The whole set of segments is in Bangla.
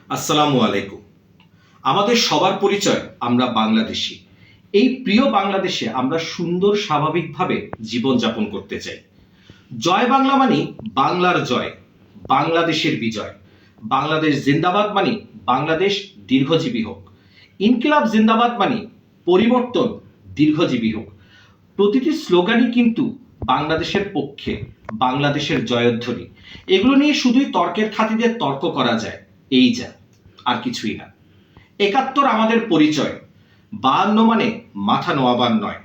আসসালামু আলাইকুম। আমাদের সবার পরিচয় আমরা বাংলাদেশী। এই প্রিয় বাংলাদেশে আমরা সুন্দর স্বাভাবিকভাবে জীবনযাপন করতে চাই। জয় বাংলা মানে বাংলার জয়, বাংলাদেশের বিজয়। বাংলাদেশ জিন্দাবাদ মানে বাংলাদেশ দীর্ঘজীবী হোক। ইনকিলাব জিন্দাবাদ মানে পরিবর্তন দীর্ঘজীবী হোক। প্রতিটি স্লোগানই কিন্তু বাংলাদেশের পক্ষে, বাংলাদেশের জয়ধ্বনি। এগুলো নিয়ে শুধুই তর্কের খাতিরে তর্ক করা যায়, এই যা, আর কিছুই না। ৭১ আমাদের পরিচয়, ৫২ মানে মাথা নোয়াবার নয়,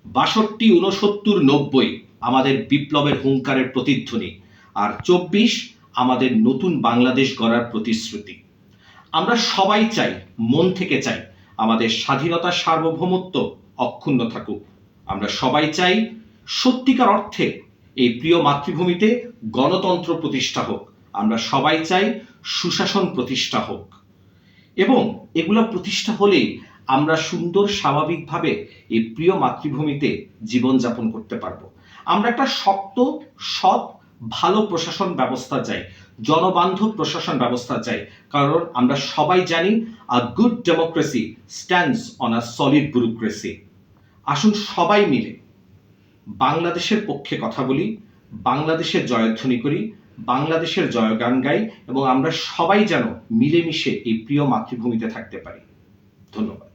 ৬২, ৬৯, ৯০ আমাদের বিপ্লবের হুঙ্কারের প্রতিধ্বনি, আর ২৪ আমাদের নতুন বাংলাদেশ গড়ার প্রতিশ্রুতি। আমরা সবাই চাই, মন থেকে চাই, আমাদের স্বাধীনতার সার্বভৌমত্ব অক্ষুণ্ণ থাকুক। আমরা সবাই চাই সত্যিকার অর্থে এই প্রিয় মাতৃভূমিতে গণতন্ত্র প্রতিষ্ঠা হোক। আমরা সবাই চাই সুশাসন প্রতিষ্ঠা হোক, এবং এগুলো প্রতিষ্ঠা হলেই আমরা সুন্দর স্বাভাবিকভাবে এই প্রিয় মাতৃভূমিতে জীবনযাপন করতে পারবো। আমরা একটা শক্ত, সৎ, ভালো প্রশাসন ব্যবস্থা চাই, জনবান্ধব প্রশাসন ব্যবস্থা চাই, কারণ আমরা সবাই জানি a good democracy stands on a solid bureaucracy. আসুন সবাই মিলে বাংলাদেশের পক্ষে কথা বলি, বাংলাদেশের জয়ধ্বনি করি, বাংলাদেশের জয়গান গাই, এবং আমরা সবাই যেন মিলেমিশে এই প্রিয় মাতৃভূমিতে থাকতে পারি। ধন্যবাদ।